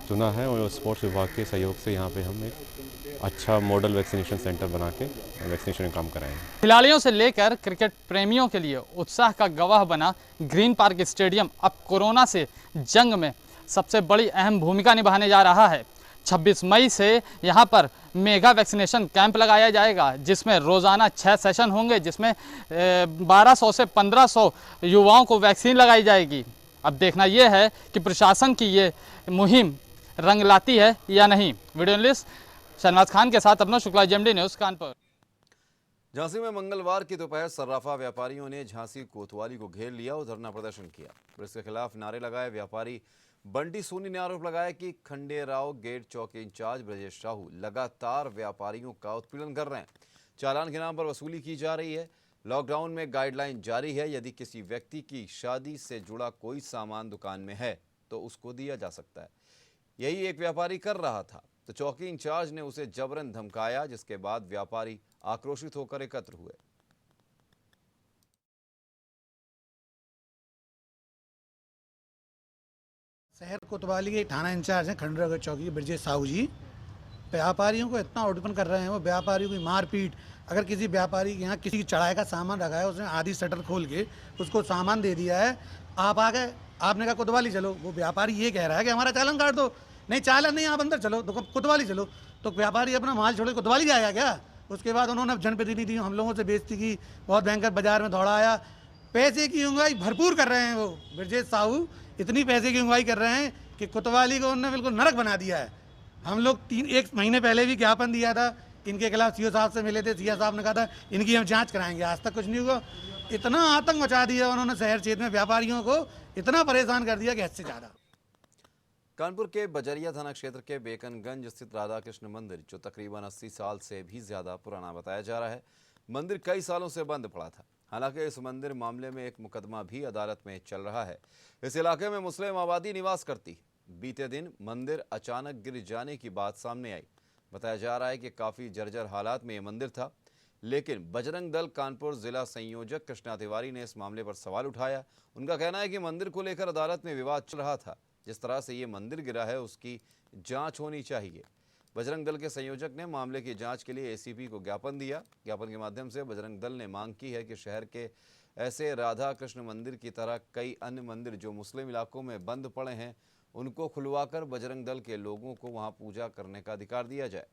चुना है और स्पोर्ट्स विभाग के सहयोग से यहाँ पे हम एक अच्छा मॉडल वैक्सीनेशन सेंटर बना के वैक्सीनेशन का काम कराएंगे। खिलाड़ियों से लेकर क्रिकेट प्रेमियों के लिए उत्साह का गवाह बना ग्रीन पार्क स्टेडियम अब कोरोना से जंग में सबसे बड़ी अहम भूमिका निभाने जा रहा है। 26 मई से यहां पर मेगा वैक्सीनेशन कैंप लगाया जाएगा, जिसमें रोज़ाना 6 सेशन होंगे, जिसमें 1200 से 1500 युवाओं को वैक्सीन लगाई जाएगी। अब देखना यह है कि प्रशासन की ये मुहिम रंग लाती है या नहीं। वीडियो जर्नलिस्ट शहनाज खान के साथ अपना शुक्ला, जेएमडी न्यूज़, कानपुर। झांसी में मंगलवार की दोपहर सर्राफा व्यापारियों ने झांसी कोतवाली को घेर लिया और धरना प्रदर्शन किया। पुलिस के खिलाफ नारे लगाए। व्यापारी बंटी सोनी ने आरोप लगाया कि खंडेराव गेट चौकी इंचार्ज ब्रजेश साहू लगातार व्यापारियों का उत्पीड़न कर रहे हैं। चालान के नाम पर वसूली की जा रही है। लॉकडाउन में गाइडलाइन जारी है, यदि किसी व्यक्ति की शादी से जुड़ा कोई सामान दुकान में है तो उसको दिया जा सकता है। यही एक व्यापारी कर रहा था तो चौकी इंचार्ज ने उसे जबरन धमकाया, जिसके बाद व्यापारी आक्रोशित होकर एकत्र हुए। शहर कोतवाली के थाना इंचार्ज हैं खंडेराव चौकी के ब्रजेश साहू जी, व्यापारियों को इतना उत्पन्न कर रहे हैं। वो व्यापारियों की मारपीट, अगर किसी व्यापारी के यहाँ किसी की चढ़ाई का सामान रखा है, उसने आधी शटर खोल के उसको सामान दे दिया है, आप आ गए, आपने कहा कोतवाली चलो, वो व्यापारी ये कह रहा है कि हमारा चालान काट दो। नहीं चालान नहीं, आप अंदर चलो, तो कोतवाली चलो। तो व्यापारी अपना माल छोड़ कोतवाली जाएगा क्या? उसके बाद उन्होंने जनप्रतिनिधि हम लोगों से बेइज्जती की, बहुत भयंकर बाजार में दौड़ाया। पैसे की उंगाई भरपूर कर रहे हैं वो ब्रजेश साहू, इतनी पैसे की उंगाई कर रहे हैं कि कोतवाली को उन्होंने बिल्कुल नरक बना दिया है। हम लोग 1 महीने पहले भी ज्ञापन दिया था, इनके खिलाफ सीओ साहब से मिले थे, सीओ साहब ने कहा था इनकी हम जांच कराएंगे, आज तक कुछ नहीं हुआ। इतना आतंक मचा दिया उन्होंने शहर क्षेत्र में, व्यापारियों को इतना परेशान कर दिया कि हद से ज़्यादा। कानपुर के बजरिया थाना क्षेत्र के बेकनगंज स्थित राधा कृष्ण मंदिर, जो तकरीबन 80 साल से भी ज्यादा पुराना बताया जा रहा है, मंदिर कई सालों से बंद पड़ा था। हालांकि इस मंदिर मामले में एक मुकदमा भी अदालत में चल रहा है। इस इलाके में मुस्लिम आबादी निवास करती है। बीते दिन मंदिर अचानक गिर जाने की बात सामने आई। बताया जा रहा है कि काफी जर्जर हालात में यह मंदिर था, लेकिन बजरंग दल कानपुर जिला संयोजक कृष्णा तिवारी ने इस मामले पर सवाल उठाया। उनका कहना है कि मंदिर को लेकर अदालत में विवाद चल रहा था। जिस तरह से ये मंदिर गिरा है उसकी जांच होनी चाहिए। बजरंग दल के संयोजक ने मामले की जांच के लिए एसीपी को ज्ञापन दिया। ज्ञापन के माध्यम से बजरंग दल ने मांग की है कि शहर के ऐसे राधा कृष्ण मंदिर की तरह कई अन्य मंदिर जो मुस्लिम इलाकों में बंद पड़े हैं, उनको खुलवाकर बजरंग दल के लोगों को वहां पूजा करने का अधिकार दिया जाए।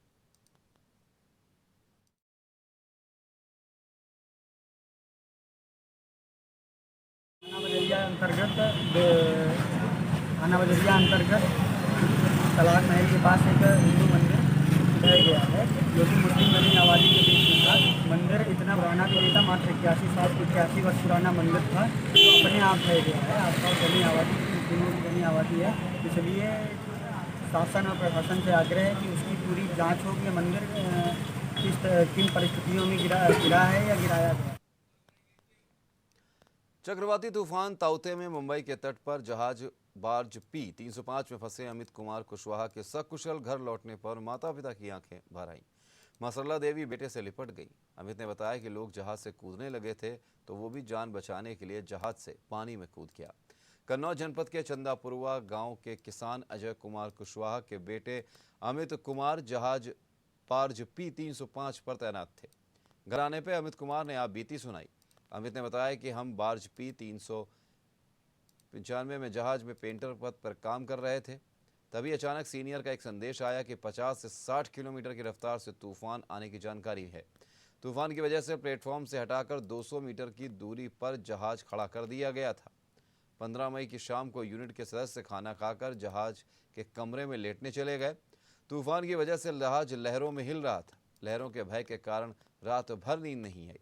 थाना बजरिया अंतर्गत तलाक महल के पास एक हिंदू मंदिर ढह गया है, जो कि मुस्लिम नवीन आबादी के बीच में था। मंदिर इतना पुराना भी नहीं था, मात्र 81 वर्ष पुराना मंदिर था, जो अपने आप ढह गया है। आसपास घनी आबादी, मुस्लिमों की घनी आबादी है, इसलिए शासन और प्रशासन से आग्रह है कि उसकी पूरी जाँच हो कि मंदिर किन परिस्थितियों में गिरा है या गिराया गया। चक्रवाती तूफान ताउते में मुंबई के तट पर जहाज बार्ज P-305 में फंसे अमित कुमार कुशवाहा के सकुशल घर लौटने पर माता पिता की आंखें भर आईं। मां सरला देवी बेटे से लिपट गई। अमित ने बताया कि लोग जहाज से कूदने लगे थे तो वो भी जान बचाने के लिए जहाज से पानी में कूद गया। कन्नौज जनपद के चंदापुरवा गांव के किसान अजय कुमार कुशवाहा के बेटे अमित कुमार जहाज बार्ज P-305 पर तैनात थे। घर आने पर अमित कुमार ने आप बीती सुनाई। अमित ने बताया कि हम बार्ज P-395 में जहाज में पेंटर पद पर काम कर रहे थे, तभी अचानक सीनियर का एक संदेश आया कि 50 से 60 किलोमीटर की रफ्तार से तूफान आने की जानकारी है। तूफान की वजह से प्लेटफॉर्म से हटाकर 200 मीटर की दूरी पर जहाज खड़ा कर दिया गया था। 15 मई की शाम को यूनिट के सदस्य खाना खाकर जहाज के कमरे में लेटने चले गए। तूफान की वजह से जहाज लहरों में हिल रहा था। लहरों के भय के कारण रात भर नींद नहीं आई।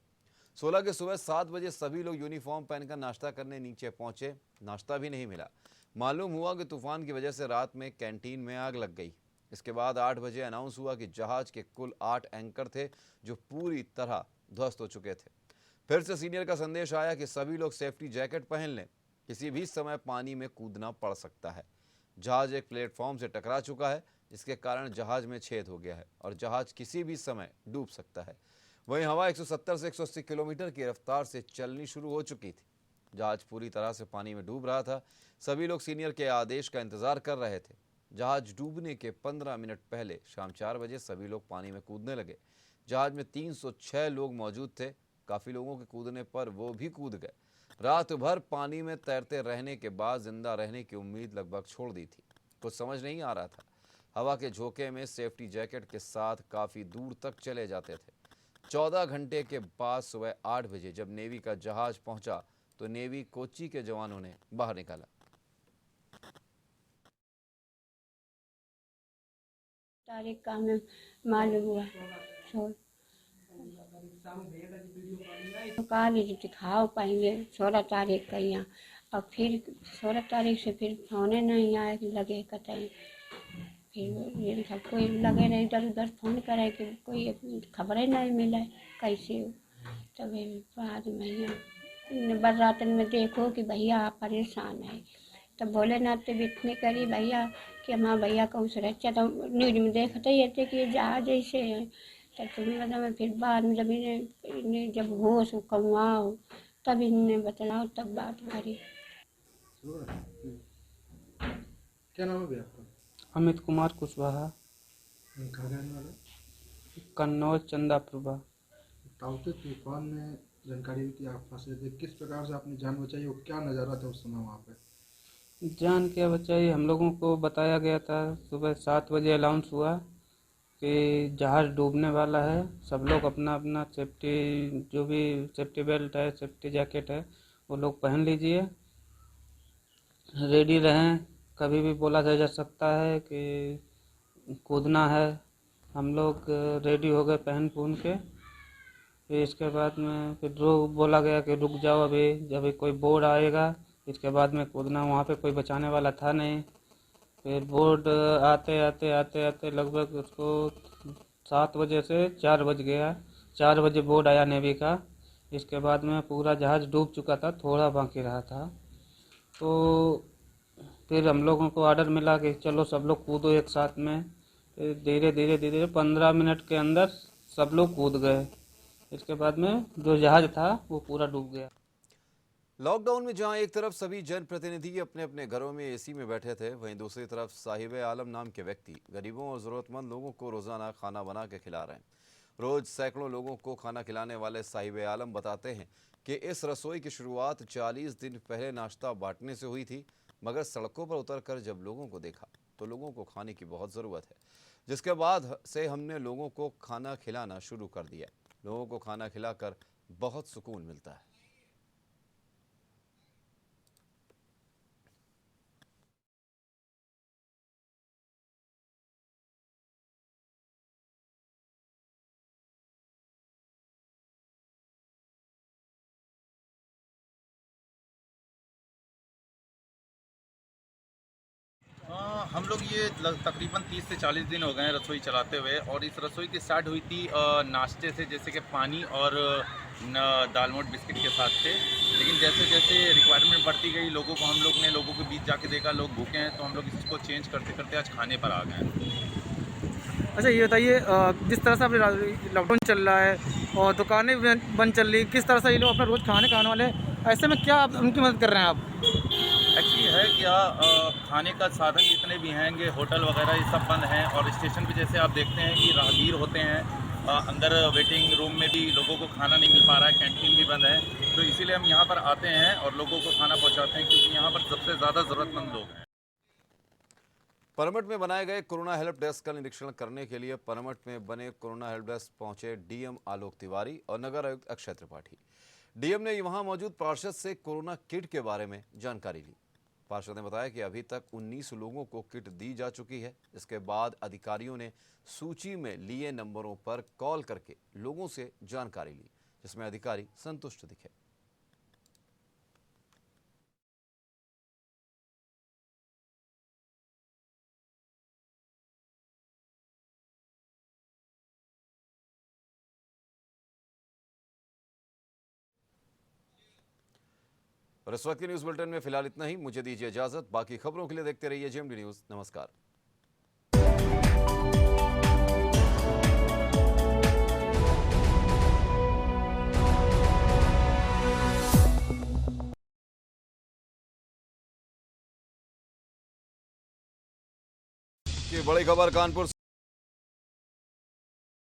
16 की सुबह 7 बजे सभी लोग यूनिफॉर्म पहनकर नाश्ता करने नीचे पहुंचे। नाश्ता भी नहीं मिला। मालूम हुआ कि तूफान की वजह से रात में कैंटीन में आग लग गई। इसके बाद 8 बजे अनाउंस हुआ कि जहाज के कुल 8 एंकर थे जो पूरी तरह ध्वस्त हो चुके थे। फिर से सीनियर का संदेश आया कि सभी लोग सेफ्टी जैकेट पहन लें, किसी भी समय पानी में कूदना पड़ सकता है। जहाज एक प्लेटफॉर्म से टकरा चुका है, जिसके कारण जहाज में छेद हो गया है और जहाज किसी भी समय डूब सकता है। वहीं हवा 170 से 180 किलोमीटर की रफ्तार से चलनी शुरू हो चुकी थी। जहाज पूरी तरह से पानी में डूब रहा था। सभी लोग सीनियर के आदेश का इंतजार कर रहे थे। जहाज डूबने के 15 मिनट पहले शाम 4 बजे सभी लोग पानी में कूदने लगे। जहाज में 306 लोग मौजूद थे। काफ़ी लोगों के कूदने पर वो भी कूद गए। रात भर पानी में तैरते रहने के बाद जिंदा रहने की उम्मीद लगभग छोड़ दी थी। कुछ समझ नहीं आ रहा था। हवा के झोंके में सेफ्टी जैकेट के साथ काफ़ी दूर तक चले जाते थे। 14 घंटे के बाद सुबह 8 बजे जब नेवी का जहाज पहुंचा तो नेवी कोच्चि के जवानों ने बाहर निकाला। तारीख का हमें मालूम हुआ काल दिखाओ पहले 16 तारीख का यहाँ और फिर 16 तारीख से फिर फोन नहीं आए लगे कतई। फिर ये सबको लगे रहे इधर उधर फोन करे कि कोई खबरें नहीं मिला कैसे हो। तब बाद में बरसातन में देखो कि भैया आप परेशान है। तब बोले ना तब इतने करी भैया कि हाँ भैया कहूँ सुरक्षा। तो न्यूज में देखते ही थे कि जहाज ऐसे है। तब तुम्हें बताओ फिर बाद में जब इन्हें जब होश कमाओ तब इन्हें बतलाओ तब बात करी। क्या नाम है भैया आपका? अमित कुमार कुशवाहा, कहाँ रहने वाले? कन्नौज चंदाप्रभा। ताउते तूफान में जानकारी हुई थी आप फंसे थे, किस प्रकार से आपने जान बचाई और क्या नज़ारा था उस समय वहाँ पे? जान क्या बचाई, हम लोगों को बताया गया था सुबह 7 बजे अनाउंस हुआ कि जहाज़ डूबने वाला है। सब लोग अपना अपना सेफ्टी जो भी सेफ्टी बेल्ट है सेफ्टी जैकेट है वो लोग पहन लीजिए, रेडी रहें। कभी भी बोला जा सकता है कि कूदना है। हम लोग रेडी हो गए पहन पून के। फिर इसके बाद में फिर बोला गया कि रुक जाओ अभी जब कोई बोर्ड आएगा इसके बाद में कूदना। वहाँ पे कोई बचाने वाला था नहीं। फिर बोर्ड आते आते आते आते लगभग उसको 7 बजे से 4 बज गया। 4 बजे बोर्ड आया नेवी का। इसके बाद में पूरा जहाज़ डूब चुका था, थोड़ा बाकी रहा था। तो फिर हम लोगों को ऑर्डर मिला कि चलो सब लोग कूदो एक साथ में। फिर धीरे धीरे धीरे 15 मिनट के अंदर सब लोग कूद गए। इसके बाद में जो जहाज़ था वो पूरा डूब गया। लॉकडाउन में जहां एक तरफ सभी जनप्रतिनिधि अपने अपने घरों में एसी में बैठे थे, वहीं दूसरी तरफ साहिब आलम नाम के व्यक्ति गरीबों और ज़रूरतमंद लोगों को रोज़ाना खाना बना के खिला रहे हैं। रोज़ सैकड़ों लोगों को खाना खिलाने वाले साहिब आलम बताते हैं कि इस रसोई की शुरुआत 40 दिन पहले नाश्ता बांटने से हुई थी, मगर सड़कों पर उतरकर जब लोगों को देखा तो लोगों को खाने की बहुत ज़रूरत है, जिसके बाद से हमने लोगों को खाना खिलाना शुरू कर दिया। लोगों को खाना खिलाकर बहुत सुकून मिलता है। हम लोग ये तकरीबन 30 से 40 दिन हो गए हैं रसोई चलाते हुए, और इस रसोई की स्टार्ट हुई थी नाश्ते से, जैसे कि पानी और दाल मोट बिस्किट के साथ थे। लेकिन जैसे जैसे रिक्वायरमेंट बढ़ती गई, लोगों के बीच जाके देखा लोग भूखे हैं, तो हम लोग इसको चेंज करते करते आज खाने पर आ गए हैं। अच्छा ये बताइए, जिस तरह से अब लॉकडाउन चल रहा है और दुकानें बंद चल रही, किस तरह से ये लोग अपना रोज़ खाने वाले, ऐसे में क्या उनकी मदद कर रहे हैं आप? एक्चुअली है क्या, खाने का साधन जितने भी हैं, होटल वगैरह ये सब बंद हैं, और स्टेशन पे जैसे आप देखते हैं कि राहगीर होते हैं, अंदर वेटिंग रूम में भी लोगों को खाना नहीं मिल पा रहा है, कैंटीन भी बंद है। तो इसीलिए हम यहाँ पर आते हैं और लोगों को खाना पहुँचाते हैं, क्योंकि यहाँ पर सबसे ज़्यादा ज़रूरतमंद लोग हैं। परमठ में बनाए गए कोरोना हेल्प डेस्क का निरीक्षण करने के लिए परमठ में बने कोरोना हेल्प डेस्क पहुंचे डीएम आलोक तिवारी और नगर आयुक्त अक्षय त्रिपाठी। डीएम ने वहां मौजूद पार्षद से कोरोना किट के बारे में जानकारी ली। पार्षद ने बताया कि अभी तक 19 लोगों को किट दी जा चुकी है। इसके बाद अधिकारियों ने सूची में लिए नंबरों पर कॉल करके लोगों से जानकारी ली, जिसमें अधिकारी संतुष्ट दिखे। और इस वक्त के न्यूज़ बुलेटिन में फिलहाल इतना ही। मुझे दीजिए इजाजत। बाकी खबरों के लिए देखते रहिए जेएमडी न्यूज़। नमस्कार। की बड़ी खबर कानपुर